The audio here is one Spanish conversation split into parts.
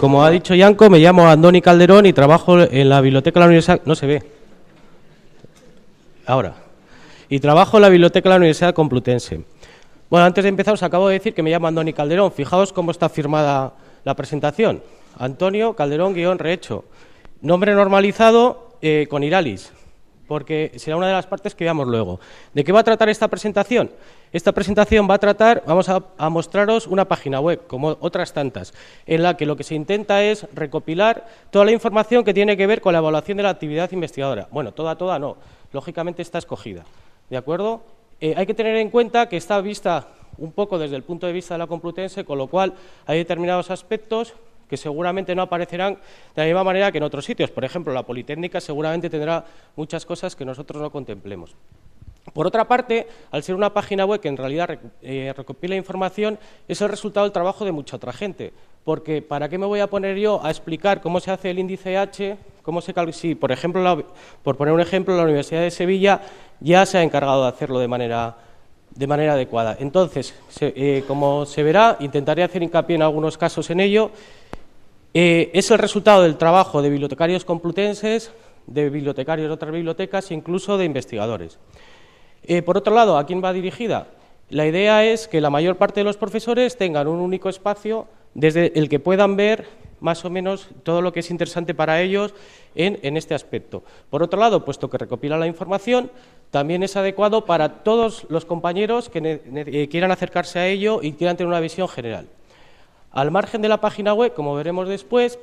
como ha dicho Yanko, me llamo Andoni Calderón y trabajo en la biblioteca de la Universidad... No se ve. Ahora. Y trabajo en la biblioteca de la Universidad Complutense. Bueno, antes de empezar os acabo de decir que me llamo Andoni Calderón. Fijaos cómo está firmada la presentación. Antonio Calderón Rehecho. Nombre normalizado con Iralis, porque será una de las partes que veamos luego. ¿De qué va a tratar esta presentación? Esta presentación va a tratar, vamos a mostraros una página web, como otras tantas, en la que lo que se intenta es recopilar toda la información que tiene que ver con la evaluación de la actividad investigadora. Bueno, toda no, lógicamente está escogida, ¿de acuerdo? Hay que tener en cuenta que está vista un poco desde el punto de vista de la Complutense, con lo cual hay determinados aspectos que seguramente no aparecerán de la misma manera que en otros sitios. Por ejemplo, la Politécnica seguramente tendrá muchas cosas que nosotros no contemplemos. Por otra parte, al ser una página web que en realidad recopila información, es el resultado del trabajo de mucha otra gente, porque ¿para qué me voy a poner yo a explicar cómo se hace el índice H, cómo se calcula? Si, por ejemplo, por poner un ejemplo, la Universidad de Sevilla ya se ha encargado de hacerlo de manera adecuada. Entonces, como se verá, intentaré hacer hincapié en algunos casos en ello. Es el resultado del trabajo de bibliotecarios complutenses, de bibliotecarios de otras bibliotecas e incluso de investigadores. Por otro lado, ¿a quién va dirigida? La idea es que la mayor parte de los profesores tengan un único espacio desde el que puedan ver más o menos todo lo que es interesante para ellos en este aspecto. Por otro lado, puesto que recopila la información, también es adecuado para todos los compañeros que quieran acercarse a ello y quieran tener una visión general. Al margen de la página web, como veremos después,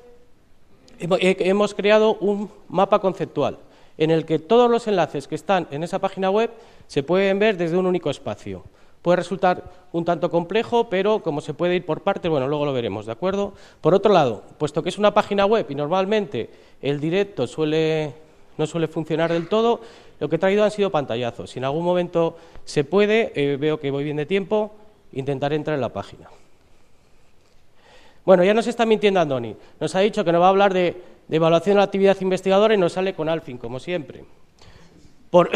hemos creado un mapa conceptual en el que todos los enlaces que están en esa página web se pueden ver desde un único espacio. Puede resultar un tanto complejo, pero como se puede ir por partes, bueno, luego lo veremos, ¿de acuerdo? Por otro lado, puesto que es una página web y normalmente el directo no suele funcionar del todo, lo que he traído han sido pantallazos. Si en algún momento se puede, veo que voy bien de tiempo, intentaré entrar en la página. Bueno, ya nos está mintiendo Andoni. Nos ha dicho que nos va a hablar de evaluación de la actividad investigadora y nos sale con Alfin, como siempre. ¿Por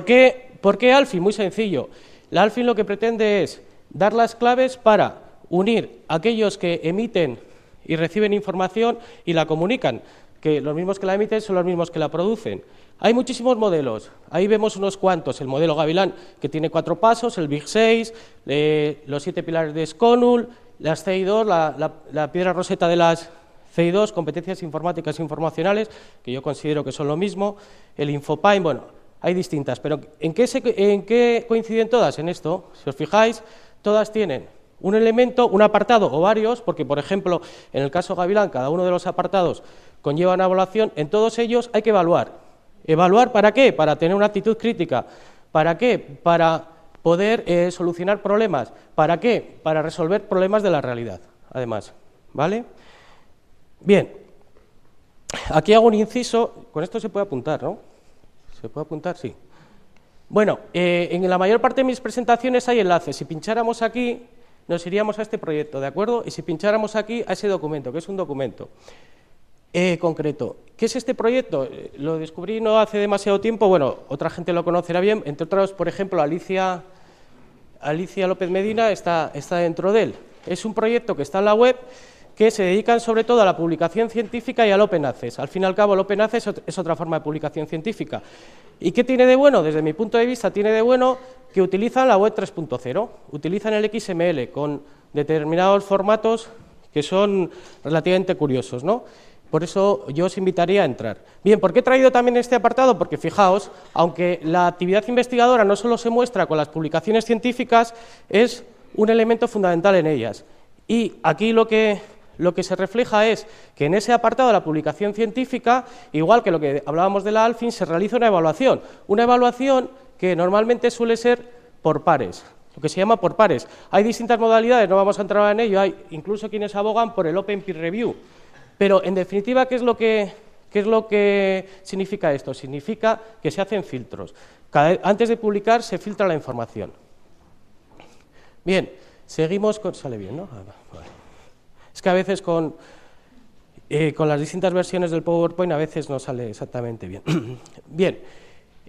qué Alfin? Muy sencillo. La Alfin lo que pretende es dar las claves para unir a aquellos que emiten y reciben información y la comunican, que los mismos que la emiten son los mismos que la producen. Hay muchísimos modelos, ahí vemos unos cuantos, el modelo Gavilán, que tiene 4 pasos, el Big 6, los 7 pilares de Sconul, las CI2, la piedra roseta de las CI2, competencias informáticas e informacionales, que yo considero que son lo mismo, el Infopine, bueno, hay distintas, pero ¿en qué coinciden todas en esto? Si os fijáis, todas tienen un elemento, un apartado o varios, porque por ejemplo, en el caso Gavilán, cada uno de los apartados conlleva una evaluación, en todos ellos hay que evaluar. ¿Evaluar para qué? Para tener una actitud crítica. ¿Para qué? Para poder solucionar problemas. ¿Para qué? Para resolver problemas de la realidad, además, ¿vale? Bien, aquí hago un inciso, con esto se puede apuntar, ¿no? ¿Se puede apuntar? Sí. Bueno, en la mayor parte de mis presentaciones hay enlaces. Si pincháramos aquí, nos iríamos a este proyecto, ¿de acuerdo? Y si pincháramos aquí, a ese documento, que es un documento concreto. ¿Qué es este proyecto? Lo descubrí no hace demasiado tiempo, bueno, otra gente lo conocerá bien, entre otros, por ejemplo, Alicia López Medina está dentro de él. Es un proyecto que está en la web, que se dedican sobre todo a la publicación científica y al Open Access. Al fin y al cabo, el Open Access es otra forma de publicación científica. ¿Y qué tiene de bueno? Desde mi punto de vista, tiene de bueno que utilizan la web 3.0, utilizan el XML con determinados formatos que son relativamente curiosos, ¿no? Por eso yo os invitaría a entrar. Bien, ¿por qué he traído también este apartado? Porque fijaos, aunque la actividad investigadora no solo se muestra con las publicaciones científicas, es un elemento fundamental en ellas. Y aquí lo que se refleja es que en ese apartado de la publicación científica, igual que lo que hablábamos de la Alfin, se realiza una evaluación que normalmente suele ser por pares, lo que se llama por pares. Hay distintas modalidades, no vamos a entrar en ello, hay incluso quienes abogan por el Open Peer Review, pero en definitiva, ¿qué es lo que significa esto? Significa que se hacen filtros. Antes de publicar se filtra la información. Bien, seguimos con... Sale bien, ¿no? Vale. Es que a veces con las distintas versiones del PowerPoint a veces no sale exactamente bien. Bien,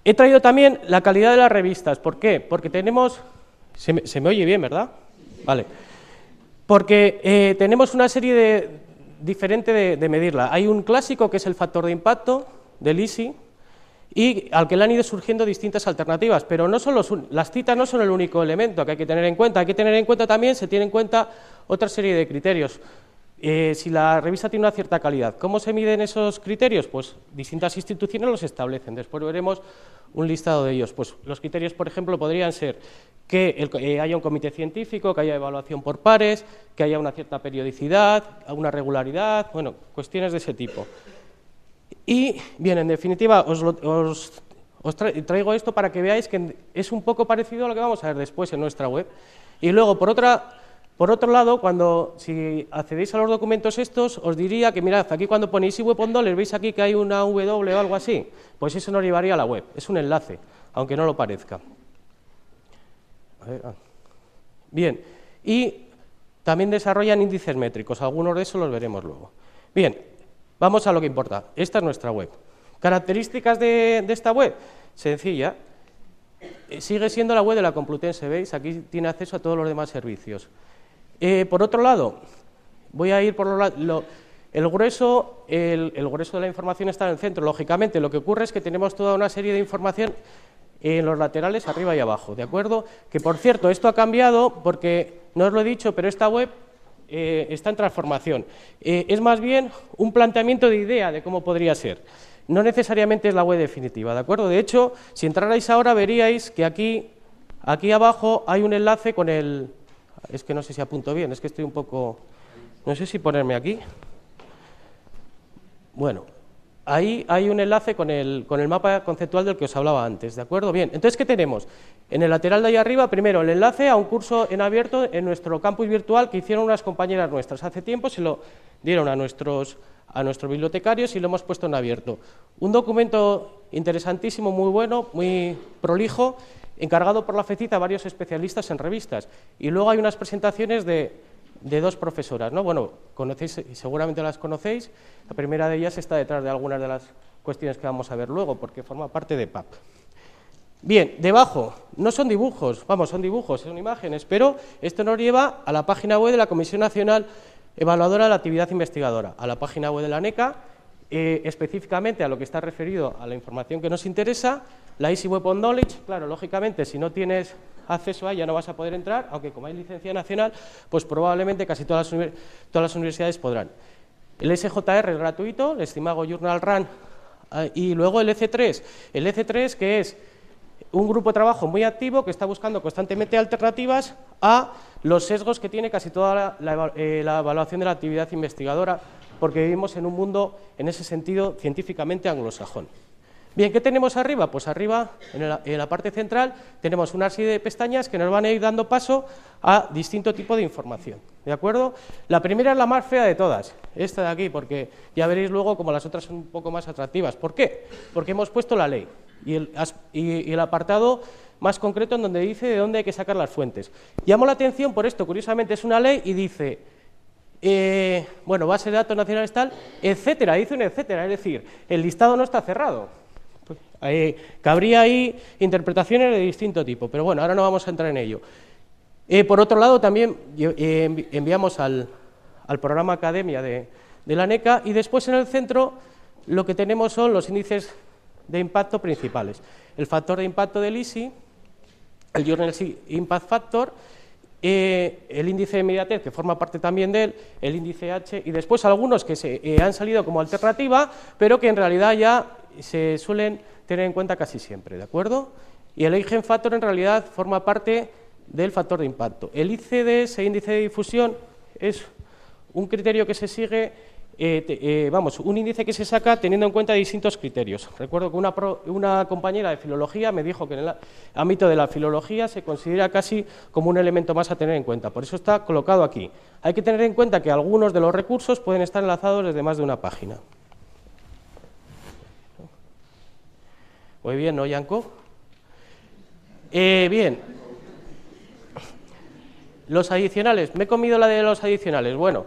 he traído también la calidad de las revistas. ¿Por qué? Porque tenemos... ¿Se me oye bien, verdad? Vale. Porque tenemos una serie diferente de medirla. Hay un clásico que es el factor de impacto del ISI y al que le han ido surgiendo distintas alternativas, pero no son las citas no son el único elemento que hay que tener en cuenta. Hay que tener en cuenta también, se tiene en cuenta otra serie de criterios. Si la revista tiene una cierta calidad, ¿cómo se miden esos criterios? Pues distintas instituciones los establecen. Después veremos un listado de ellos. Pues los criterios, por ejemplo, podrían ser que haya un comité científico, que haya evaluación por pares, que haya una cierta periodicidad, una regularidad, bueno, cuestiones de ese tipo. Y, bien, en definitiva, os traigo esto para que veáis que es un poco parecido a lo que vamos a ver después en nuestra web. Y luego, por otro lado, si accedéis a los documentos estos, os diría que, mirad, aquí cuando ponéis web.knowledge, ¿veis aquí que hay una W o algo así? Pues eso nos llevaría a la web, es un enlace, aunque no lo parezca. Bien, y también desarrollan índices métricos, algunos de esos los veremos luego. Bien, vamos a lo que importa, esta es nuestra web. Características de esta web, sencilla, sigue siendo la web de la Complutense, ¿veis? Aquí tiene acceso a todos los demás servicios. Por otro lado, voy a ir por el grueso de la información está en el centro. Lógicamente, lo que ocurre es que tenemos toda una serie de información en los laterales, arriba y abajo, ¿de acuerdo? Que, por cierto, esto ha cambiado porque, no os lo he dicho, pero esta web está en transformación. Es más bien un planteamiento de idea de cómo podría ser. No necesariamente es la web definitiva, ¿de acuerdo? De hecho, si entrarais ahora, veríais que aquí abajo hay un enlace con el... Es que no sé si apunto bien, es que estoy un poco... No sé si ponerme aquí. Bueno, ahí hay un enlace con el mapa conceptual del que os hablaba antes, ¿de acuerdo? Bien, entonces, ¿qué tenemos? En el lateral de ahí arriba, primero, el enlace a un curso en abierto en nuestro campus virtual que hicieron unas compañeras nuestras. Hace tiempo se lo dieron a nuestros bibliotecarios y lo hemos puesto en abierto. Un documento interesantísimo, muy bueno, muy prolijo, encargado por la FECIT a varios especialistas en revistas. Y luego hay unas presentaciones de dos profesoras, ¿no? Bueno, conocéis, seguramente las conocéis. La primera de ellas está detrás de algunas de las cuestiones que vamos a ver luego, porque forma parte de PAP. Bien, debajo, no son dibujos, vamos, son dibujos, son imágenes, pero esto nos lleva a la página web de la Comisión Nacional Evaluadora de la Actividad Investigadora, a la página web de la ANECA, específicamente a lo que está referido a la información que nos interesa. La Easy Web on Knowledge, claro, lógicamente, si no tienes acceso a ella no vas a poder entrar, aunque como hay licencia nacional, pues probablemente casi todas las universidades podrán. El SJR es gratuito, el Estimago Journal Run, y luego el EC3. El EC3, que es un grupo de trabajo muy activo que está buscando constantemente alternativas a los sesgos que tiene casi toda la evaluación de la actividad investigadora, porque vivimos en un mundo, en ese sentido, científicamente anglosajón. Bien, ¿qué tenemos arriba? Pues arriba, en la parte central, tenemos una serie de pestañas que nos van a ir dando paso a distinto tipo de información, ¿de acuerdo? La primera es la más fea de todas, esta de aquí, porque ya veréis luego como las otras son un poco más atractivas. ¿Por qué? Porque hemos puesto la ley y el apartado más concreto en donde dice de dónde hay que sacar las fuentes. Llamo la atención por esto, curiosamente es una ley y dice... bueno, base de datos nacionales tal, etcétera, dice un etcétera, es decir, el listado no está cerrado. Cabría ahí interpretaciones de distinto tipo, pero bueno, ahora no vamos a entrar en ello. Por otro lado, también enviamos al programa Academia de la ANECA y después en el centro lo que tenemos son los índices de impacto principales. El factor de impacto del ISI, el Journal Impact Factor, el índice de inmediatez, que forma parte también de él, el índice H, y después algunos que han salido como alternativa, pero que en realidad ya se suelen tener en cuenta casi siempre, ¿de acuerdo? Y el Eigen Factor en realidad forma parte del factor de impacto. El ICD, ese índice de difusión, es un criterio que se sigue, un índice que se saca teniendo en cuenta distintos criterios. Recuerdo que una compañera de filología me dijo que en el ámbito de la filología se considera casi como un elemento más a tener en cuenta, por eso está colocado aquí. Hay que tener en cuenta que algunos de los recursos pueden estar enlazados desde más de una página. Muy bien, ¿no, Yanko? Bien. Los adicionales. Me he comido la de los adicionales. Bueno,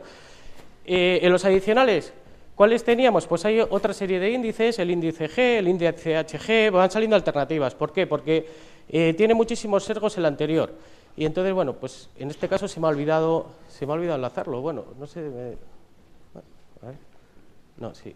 en los adicionales, ¿cuáles teníamos? Pues hay otra serie de índices, el índice G, el índice HG, van saliendo alternativas. ¿Por qué? Porque tiene muchísimos sesgos el anterior. Y entonces, bueno, pues en este caso se me ha olvidado enlazarlo. Bueno, no sé... No, sí.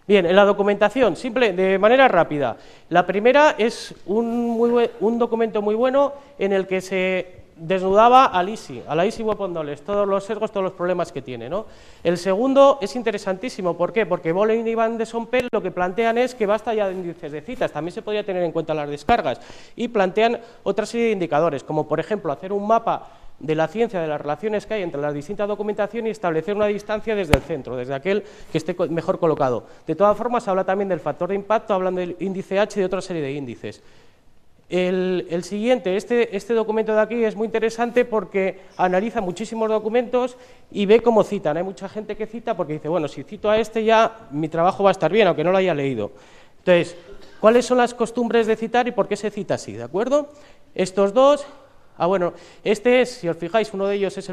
Bien, en la documentación, simple, de manera rápida. La primera es un documento muy bueno en el que se desnudaba a la Easy Weapon Knowledge, todos los sesgos, todos los problemas que tiene, ¿no? El segundo es interesantísimo, ¿por qué? Porque Bolen y Van de Sompel lo que plantean es que basta ya de índices de citas, también se podría tener en cuenta las descargas, y plantean otra serie de indicadores, como por ejemplo hacer un mapa de la ciencia, de las relaciones que hay entre las distintas documentaciones y establecer una distancia desde el centro, desde aquel que esté mejor colocado. De todas formas, habla también del factor de impacto, hablan del índice H y de otra serie de índices. El siguiente, este documento de aquí es muy interesante porque analiza muchísimos documentos y ve cómo citan. Hay mucha gente que cita porque dice, bueno, si cito a este ya mi trabajo va a estar bien, aunque no lo haya leído. Entonces, ¿cuáles son las costumbres de citar y por qué se cita así? ¿De acuerdo? Estos dos, bueno, este es, si os fijáis, uno de ellos es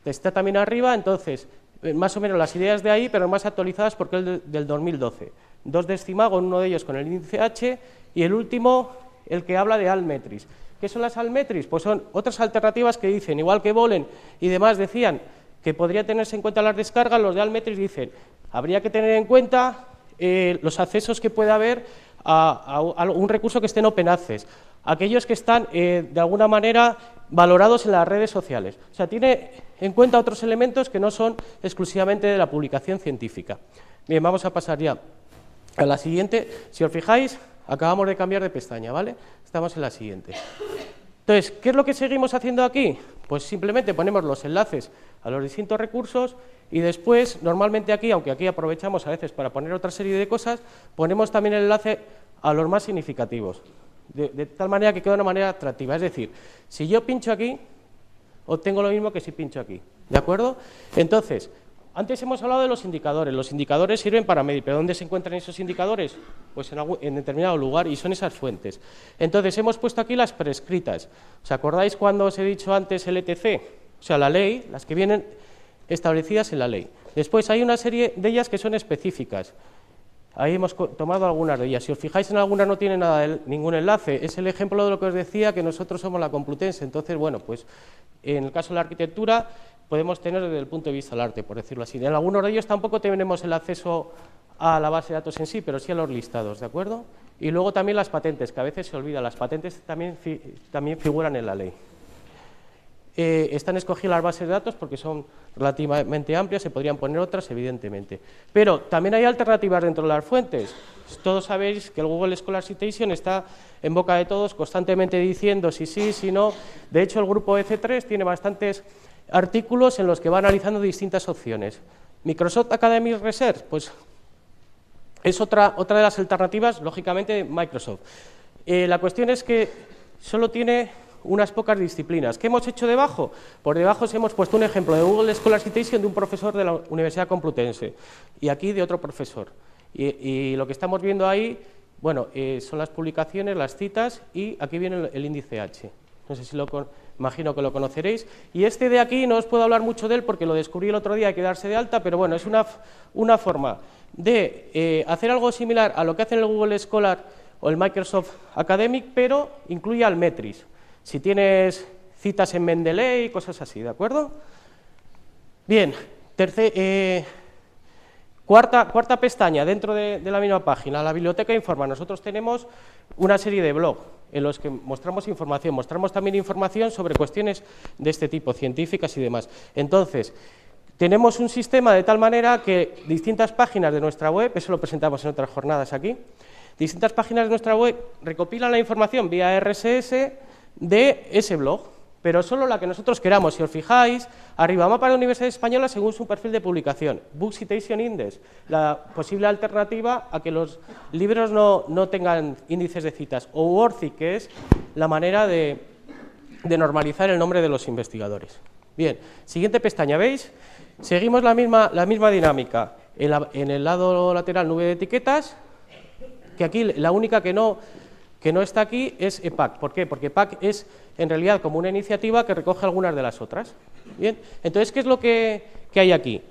está también arriba, entonces, más o menos las ideas de ahí, pero más actualizadas porque es del 2012. Dos de Stimago, uno de ellos con el índice H, y el último, el que habla de Altmetrics. ¿Qué son las Altmetrics? Pues son otras alternativas que dicen, igual que Bolen y demás decían que podría tenerse en cuenta las descargas, los de Altmetrics dicen, habría que tener en cuenta los accesos que puede haber a un recurso que esté en Open Access, aquellos que están de alguna manera valorados en las redes sociales. O sea, tiene en cuenta otros elementos que no son exclusivamente de la publicación científica. Bien, vamos a pasar ya a la siguiente. Si os fijáis, acabamos de cambiar de pestaña, ¿vale? Estamos en la siguiente. Entonces, ¿qué es lo que seguimos haciendo aquí? Pues simplemente ponemos los enlaces a los distintos recursos y después, normalmente aquí, aunque aquí aprovechamos a veces para poner otra serie de cosas, ponemos también el enlace a los más significativos, de tal manera que queda de una manera atractiva. Es decir, si yo pincho aquí, obtengo lo mismo que si pincho aquí, ¿de acuerdo? Entonces, antes hemos hablado de los indicadores sirven para medir, pero ¿dónde se encuentran esos indicadores? Pues en determinado lugar y son esas fuentes. Entonces hemos puesto aquí las prescritas. ¿Os acordáis cuando os he dicho antes el ETC? O sea, la ley, las que vienen establecidas en la ley. Después hay una serie de ellas que son específicas. Ahí hemos tomado algunas de ellas. Si os fijáis en algunas no tiene ningún enlace. Es el ejemplo de lo que os decía, que nosotros somos la Complutense. Entonces, bueno, pues en el caso de la arquitectura podemos tener desde el punto de vista del arte, por decirlo así. En algunos de ellos tampoco tenemos el acceso a la base de datos en sí, pero sí a los listados, ¿de acuerdo? Y luego también las patentes, que a veces se olvidan. Las patentes también figuran en la ley. Están escogidas las bases de datos porque son relativamente amplias, se podrían poner otras, evidentemente. Pero también hay alternativas dentro de las fuentes. Todos sabéis que el Google Scholar Citation está en boca de todos, constantemente diciendo si sí, si no. De hecho, el grupo EC3 tiene bastantes artículos en los que va analizando distintas opciones. Microsoft Academic Research, pues es otra de las alternativas, lógicamente, de Microsoft. La cuestión es que solo tiene unas pocas disciplinas. ¿Qué hemos hecho debajo? Por debajo hemos puesto un ejemplo de Google Scholar Citation de un profesor de la Universidad Complutense y aquí de otro profesor. Y lo que estamos viendo ahí, bueno, son las publicaciones, las citas y aquí viene el índice H. No sé si imagino que lo conoceréis. Y este de aquí no os puedo hablar mucho de él porque lo descubrí el otro día, hay que darse de alta, pero bueno, es una forma de hacer algo similar a lo que hace el Google Scholar o el Microsoft Academic, pero incluye Altmetrics. Si tienes citas en Mendeley y cosas así, ¿de acuerdo? Bien, cuarta pestaña dentro de la misma página, la biblioteca informa. Nosotros tenemos una serie de blogs en los que mostramos información, mostramos también información sobre cuestiones de este tipo, científicas y demás. Entonces, tenemos un sistema de tal manera que distintas páginas de nuestra web, eso lo presentamos en otras jornadas aquí, distintas páginas de nuestra web recopilan la información vía RSS de ese blog, pero solo la que nosotros queramos. Si os fijáis, arriba mapa de universidades españolas según su perfil de publicación, Book Citation Index, la posible alternativa a que los libros no tengan índices de citas, o WordCic, que es la manera de normalizar el nombre de los investigadores. Bien, siguiente pestaña, ¿veis? Seguimos la misma dinámica. En el lado lateral, nube de etiquetas, que aquí la única que no está aquí es EPAC. ¿Por qué? Porque EPAC es en realidad como una iniciativa que recoge algunas de las otras. Bien, entonces, ¿qué es lo que hay aquí?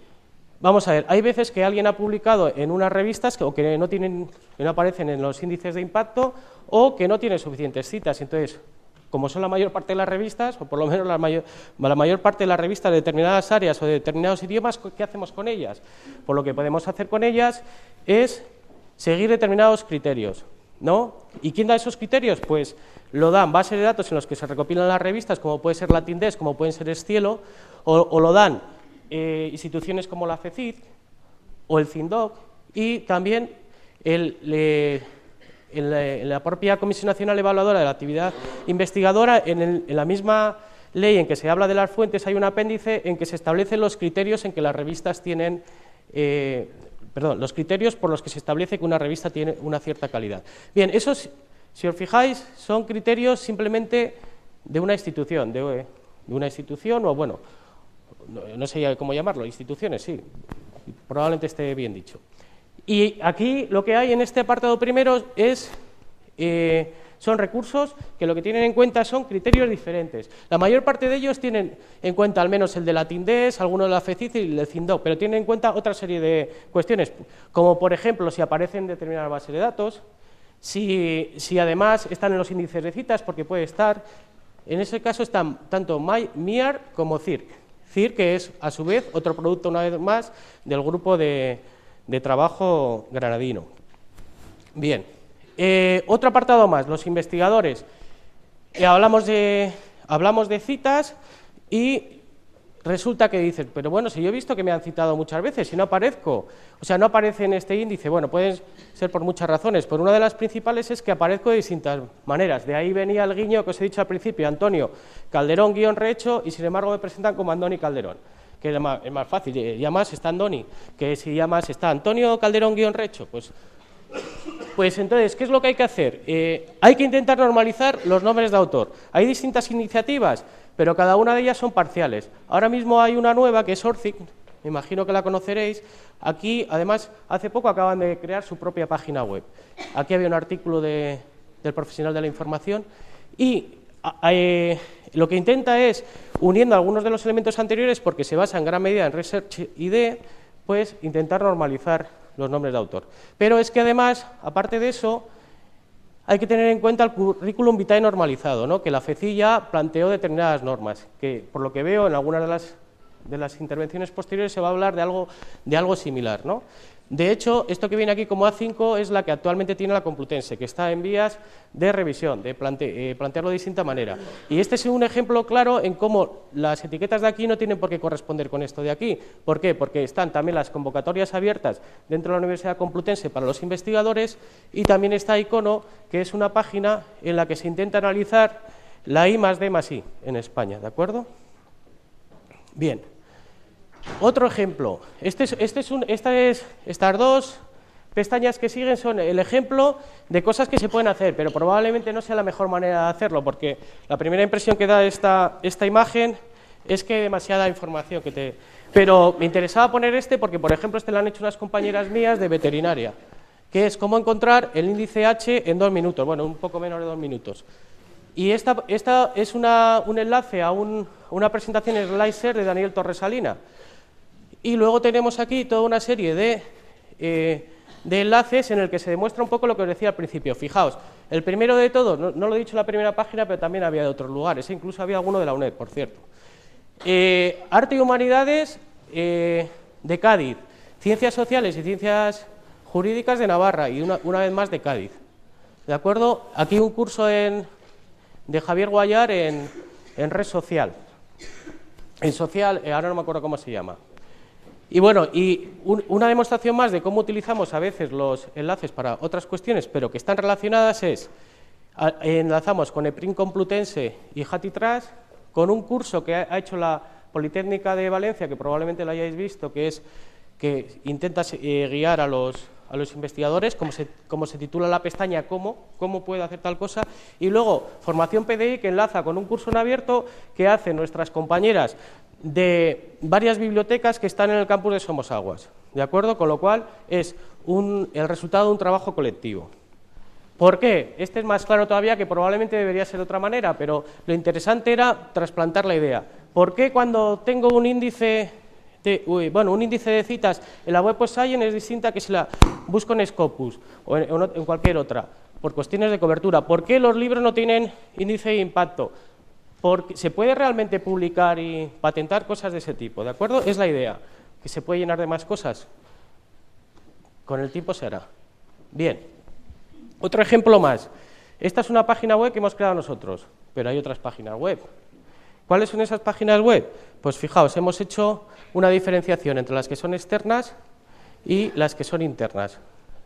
Vamos a ver, hay veces que alguien ha publicado en unas revistas que no aparecen en los índices de impacto o que no tienen suficientes citas. Entonces, como son la mayor parte de las revistas, o por lo menos la mayor parte de las revistas de determinadas áreas o de determinados idiomas, ¿qué hacemos con ellas? Pues lo que podemos hacer con ellas es seguir determinados criterios, ¿no? ¿Y quién da esos criterios? Pues lo dan bases de datos en los que se recopilan las revistas, como puede ser LatinDesk, como pueden ser Scielo, o lo dan instituciones como la FECID o el CINDOC, y también en la propia Comisión Nacional Evaluadora de la Actividad Investigadora, en la misma ley en que se habla de las fuentes, hay un apéndice en que se establecen los criterios en que las revistas tienen, los criterios por los que se establece que una revista tiene una cierta calidad. Bien, esos, si os fijáis, son criterios simplemente de una institución, o bueno, no sé cómo llamarlo, instituciones, sí, probablemente esté bien dicho. Y aquí lo que hay en este apartado primero son recursos que lo que tienen en cuenta son criterios diferentes. La mayor parte de ellos tienen en cuenta al menos el de LatinDesk, alguno de la FECID y el del CINDOC, pero tienen en cuenta otra serie de cuestiones, como por ejemplo si aparecen determinadas bases de datos, si además están en los índices de citas, porque puede estar, en ese caso están tanto MIAR como CIRC. CIRC, que es a su vez otro producto una vez más del grupo de trabajo granadino. Bien, otro apartado más, los investigadores. Hablamos de citas y resulta que dicen, pero bueno, si yo he visto que me han citado muchas veces, si no aparezco, o sea, no aparece en este índice, bueno, pueden ser por muchas razones, pero una de las principales es que aparezco de distintas maneras. De ahí venía el guiño que os he dicho al principio, Antonio Calderón-Recho, y sin embargo me presentan como Andoni Calderón, que es más fácil, llamas está Andoni, que si llamas está Antonio Calderón-Recho, pues entonces, ¿qué es lo que hay que hacer? Hay que intentar normalizar los nombres de autor. Hay distintas iniciativas, pero cada una de ellas son parciales. Ahora mismo hay una nueva que es ORCID, me imagino que la conoceréis. Aquí, además, hace poco acaban de crear su propia página web. Aquí había un artículo del profesional de la información y lo que intenta es, uniendo algunos de los elementos anteriores, porque se basa en gran medida en Research ID, pues intentar normalizar los nombres de autor. Pero es que además, aparte de eso, hay que tener en cuenta el currículum vitae normalizado, ¿no? Que la FECID ya planteó determinadas normas, que por lo que veo en algunas de las intervenciones posteriores se va a hablar de algo similar, ¿no? De hecho, esto que viene aquí como A5 es la que actualmente tiene la Complutense, que está en vías de revisión, de plantearlo de distinta manera. Y este es un ejemplo claro en cómo las etiquetas de aquí no tienen por qué corresponder con esto de aquí. ¿Por qué? Porque están también las convocatorias abiertas dentro de la Universidad Complutense para los investigadores y también está Icono, que es una página en la que se intenta analizar la I+D+I en España, ¿de acuerdo? Bien. Otro ejemplo, estas dos pestañas que siguen son el ejemplo de cosas que se pueden hacer, pero probablemente no sea la mejor manera de hacerlo, porque la primera impresión que da esta imagen es que hay demasiada información Pero me interesaba poner porque, por ejemplo, lo han hecho unas compañeras mías de veterinaria, que es cómo encontrar el índice H en 2 minutos, bueno, un poco menos de 2 minutos. Y esta es un enlace a una presentación en Slicer de Daniel Torresalina. Y luego tenemos aquí toda una serie de enlaces en el que se demuestra un poco lo que os decía al principio. Fijaos, el primero de todos, no lo he dicho en la primera página, pero también había de otros lugares, incluso había alguno de la UNED, por cierto. Arte y Humanidades de Cádiz, Ciencias Sociales y Ciencias Jurídicas de Navarra, y una vez más de Cádiz. ¿De acuerdo? Aquí un curso de Javier Guayar en Red Social. En Social, ahora no me acuerdo cómo se llama. Y bueno, una demostración más de cómo utilizamos a veces los enlaces para otras cuestiones, pero que están relacionadas enlazamos con EPRIN Complutense y Hatitras, con un curso que ha hecho la Politécnica de Valencia, que probablemente lo hayáis visto, que intenta guiar a los investigadores, como se titula la pestaña cómo puede hacer tal cosa, y luego formación PDI, que enlaza con un curso en abierto que hacen nuestras compañeras de varias bibliotecas que están en el campus de Somosaguas, ¿de acuerdo? Con lo cual es el resultado de un trabajo colectivo. ¿Por qué? Este es más claro todavía, que probablemente debería ser de otra manera, pero lo interesante era trasplantar la idea. ¿Por qué cuando tengo un índice de citas en la Web of Science es distinta que si la busco en Scopus o en cualquier otra? por cuestiones de cobertura. ¿Por qué los libros no tienen índice de impacto? Porque se puede realmente publicar y patentar cosas de ese tipo, ¿de acuerdo? Es la idea, que se puede llenar de más cosas. Con el tiempo se hará. Bien, otro ejemplo más. Esta es una página web que hemos creado nosotros, pero hay otras páginas web. ¿Cuáles son esas páginas web? Pues fijaos, hemos hecho una diferenciación entre las que son externas y las que son internas.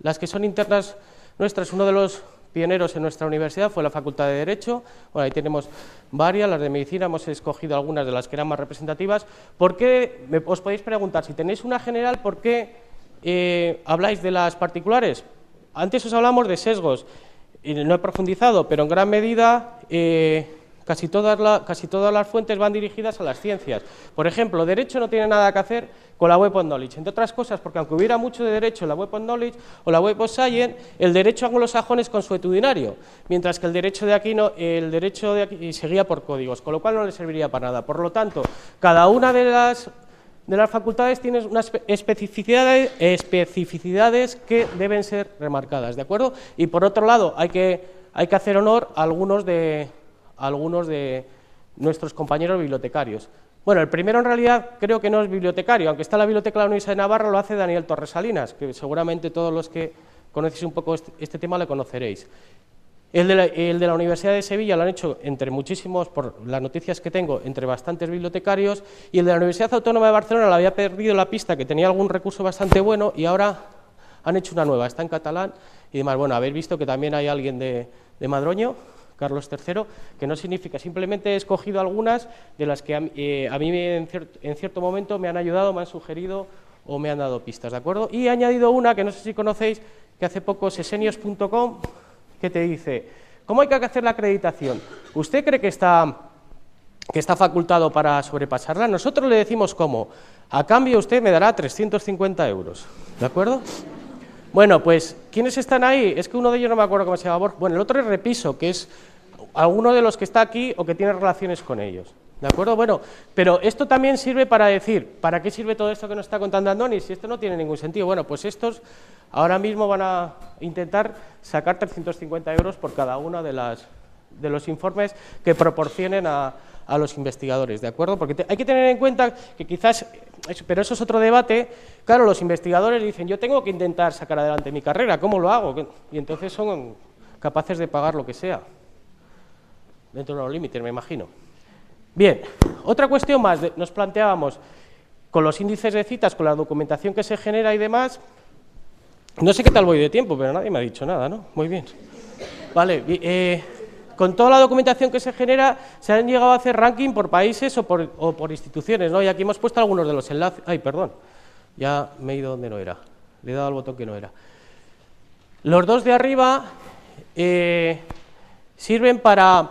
Las que son internas nuestras, uno de los pioneros en nuestra universidad fue la Facultad de Derecho. Bueno, ahí tenemos varias, las de Medicina, hemos escogido algunas de las que eran más representativas. ¿Por qué? Os podéis preguntar, si tenéis una general, ¿por qué habláis de las particulares? Antes os hablamos de sesgos, y no he profundizado, pero en gran medida casi todas las fuentes van dirigidas a las ciencias. Por ejemplo, Derecho no tiene nada que hacer con la Web of Knowledge, entre otras cosas, porque aunque hubiera mucho de Derecho en la Web of Knowledge o la Web of Science, el Derecho anglosajón es consuetudinario, mientras que el Derecho de aquí seguía por códigos, con lo cual no le serviría para nada. Por lo tanto, cada una de las facultades tiene unas especificidades que deben ser remarcadas, ¿de acuerdo? Y por otro lado, hay que hacer honor a algunos de nuestros compañeros bibliotecarios. Bueno, el primero en realidad creo que no es bibliotecario, aunque está en la Biblioteca de la Universidad de Navarra, lo hace Daniel Torres Salinas, que seguramente todos los que conocéis un poco este tema le conoceréis. El de la Universidad de Sevilla lo han hecho entre muchísimos, por las noticias que tengo, entre bastantes bibliotecarios, y el de la Universidad Autónoma de Barcelona le había perdido la pista, que tenía algún recurso bastante bueno, y ahora han hecho una nueva, está en catalán y demás. Bueno, habéis visto que también hay alguien de Madroño, Carlos III, que no significa, simplemente he escogido algunas de las que a mí en cierto momento me han ayudado, me han sugerido o me han dado pistas, ¿de acuerdo? Y he añadido una que no sé si conocéis, que hace poco sesenios.com, que te dice, ¿cómo hay que hacer la acreditación? ¿Usted cree que está facultado para sobrepasarla? Nosotros le decimos cómo. A cambio usted me dará 350 euros, ¿de acuerdo? Bueno, pues, ¿quiénes están ahí? Es que uno de ellos no me acuerdo cómo se llama. Bueno, el otro es Repiso, que es alguno de los que está aquí o que tiene relaciones con ellos, ¿de acuerdo? Bueno, pero esto también sirve para decir, ¿para qué sirve todo esto que nos está contando Andoni? Si esto no tiene ningún sentido. Bueno, pues estos ahora mismo van a intentar sacar 350 euros por cada uno de los informes que proporcionen a los investigadores, ¿de acuerdo? Porque hay que tener en cuenta que quizás, pero eso es otro debate, claro, los investigadores dicen, yo tengo que intentar sacar adelante mi carrera, ¿cómo lo hago? Y entonces son capaces de pagar lo que sea, dentro de los límites, me imagino. Bien, otra cuestión más, nos planteábamos, con los índices de citas, con la documentación que se genera y demás, no sé qué tal voy de tiempo, pero nadie me ha dicho nada, ¿no? Muy bien. Vale, con toda la documentación que se genera, se han llegado a hacer ranking por países o por instituciones, ¿no? Y aquí hemos puesto algunos de los enlaces. Ay, perdón, ya me he ido donde no era, le he dado al botón que no era. Los dos de arriba sirven para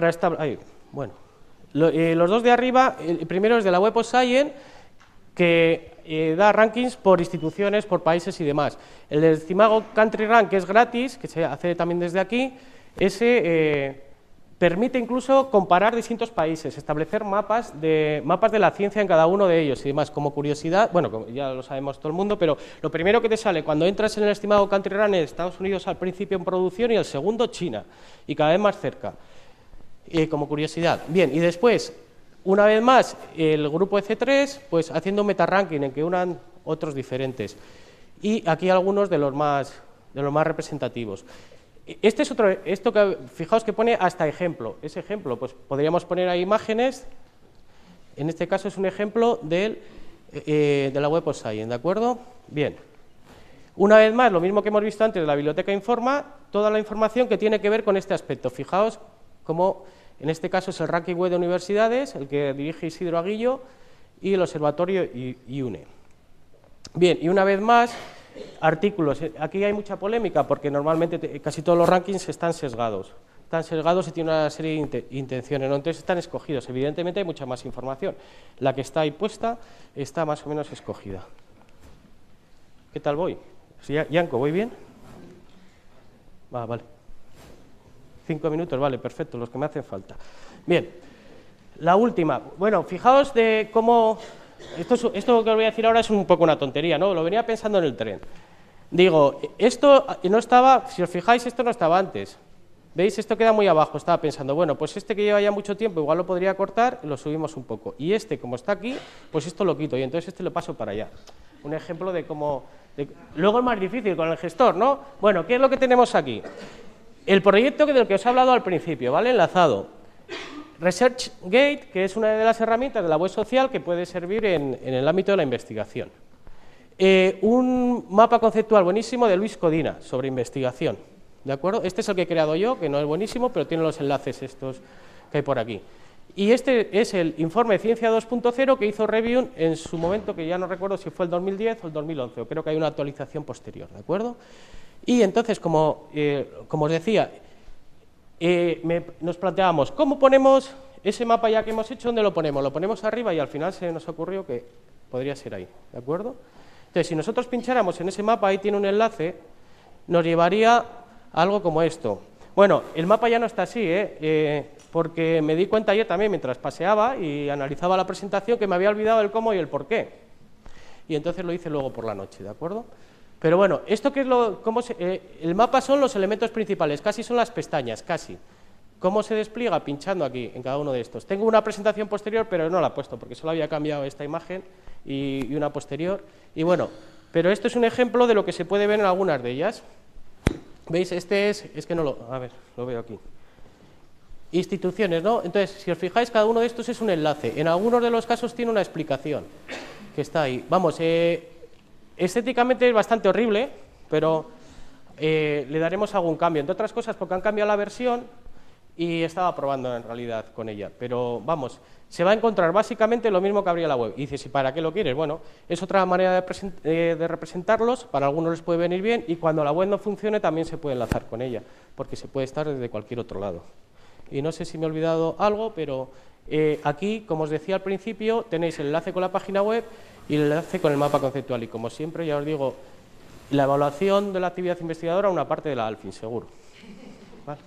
establecer. Bueno, los dos de arriba, el primero es de la Web of Science, que da rankings por instituciones, por países y demás. El del Simago Country Rank, que es gratis, que se hace también desde aquí, ese permite incluso comparar distintos países, establecer mapas de la ciencia en cada uno de ellos y demás. Como curiosidad, bueno, ya lo sabemos todo el mundo, pero lo primero que te sale cuando entras en el estimado Country Rank es Estados Unidos al principio en producción y el segundo China, y cada vez más cerca, como curiosidad. Bien, y después, una vez más, el grupo EC3, pues haciendo un meta-ranking en que unan otros diferentes, y aquí algunos de los más representativos. Este es otro, esto que fijaos que pone hasta ejemplo, ese ejemplo, pues podríamos poner ahí imágenes, en este caso es un ejemplo de la Web of Science, ¿de acuerdo? Bien, una vez más, lo mismo que hemos visto antes de la biblioteca Informa, toda la información que tiene que ver con este aspecto, fijaos como en este caso es el ranking web de universidades, el que dirige Isidro Aguillo, y el observatorio IUNE. Bien, y una vez más, artículos. Aquí hay mucha polémica porque normalmente casi todos los rankings están sesgados. Están sesgados y tienen una serie de intenciones, ¿no? Entonces están escogidos. Evidentemente hay mucha más información. La que está ahí puesta está más o menos escogida. ¿Qué tal voy? Yanko, ¿voy bien? Vale. 5 minutos, vale, perfecto, los que me hacen falta. Bien, la última. Bueno, fijaos de cómo... Esto que os voy a decir ahora es un poco una tontería, ¿no? Lo venía pensando en el tren. Digo, esto no estaba, si os fijáis, esto no estaba antes. ¿Veis? Esto queda muy abajo. Estaba pensando, bueno, pues este que lleva ya mucho tiempo igual lo podría cortar, lo subimos un poco. Y este, como está aquí, pues esto lo quito y entonces este lo paso para allá. Un ejemplo de cómo... Luego es más difícil con el gestor, ¿no? Bueno, ¿qué es lo que tenemos aquí? El proyecto del que os he hablado al principio, ¿vale? Enlazado. ResearchGate, que es una de las herramientas de la web social que puede servir en el ámbito de la investigación. Un mapa conceptual buenísimo de Luis Codina sobre investigación. ¿De acuerdo? Este es el que he creado yo, que no es buenísimo, pero tiene los enlaces estos que hay por aquí. Y este es el informe Ciencia 2.0 que hizo Review en su momento, que ya no recuerdo si fue el 2010 o el 2011, o creo que hay una actualización posterior, ¿de acuerdo? Y entonces, como os decía, nos planteábamos, ¿cómo ponemos ese mapa ya que hemos hecho? ¿Dónde lo ponemos? Lo ponemos arriba y al final se nos ocurrió que podría ser ahí, ¿de acuerdo? Entonces, si nosotros pincháramos en ese mapa, ahí tiene un enlace, nos llevaría a algo como esto. Bueno, el mapa ya no está así, porque me di cuenta ayer también, mientras paseaba y analizaba la presentación, que me había olvidado el cómo y el por qué. Y entonces lo hice luego por la noche, ¿de acuerdo? Pero bueno, esto que es el mapa son los elementos principales, casi son las pestañas, casi. ¿Cómo se despliega? Pinchando aquí, en cada uno de estos. Tengo una presentación posterior, pero no la he puesto, porque solo había cambiado esta imagen y una posterior. Y bueno, pero esto es un ejemplo de lo que se puede ver en algunas de ellas. ¿Veis? Este es que no lo... A ver, lo veo aquí. Instituciones, ¿no? Entonces, si os fijáis, cada uno de estos es un enlace. En algunos de los casos tiene una explicación, que está ahí. Vamos, estéticamente es bastante horrible, pero le daremos algún cambio. Entre otras cosas, porque han cambiado la versión y estaba probando en realidad con ella. Pero, vamos, se va a encontrar básicamente lo mismo que abría la web. Y dices, ¿y para qué lo quieres? Bueno, es otra manera de representarlos, para algunos les puede venir bien, y cuando la web no funcione también se puede enlazar con ella, porque se puede estar desde cualquier otro lado. Y no sé si me he olvidado algo, pero aquí, como os decía al principio, tenéis el enlace con la página web y el enlace con el mapa conceptual. Y como siempre, ya os digo, la evaluación de la actividad investigadora, una parte de la ALFIN, seguro. ¿Vale?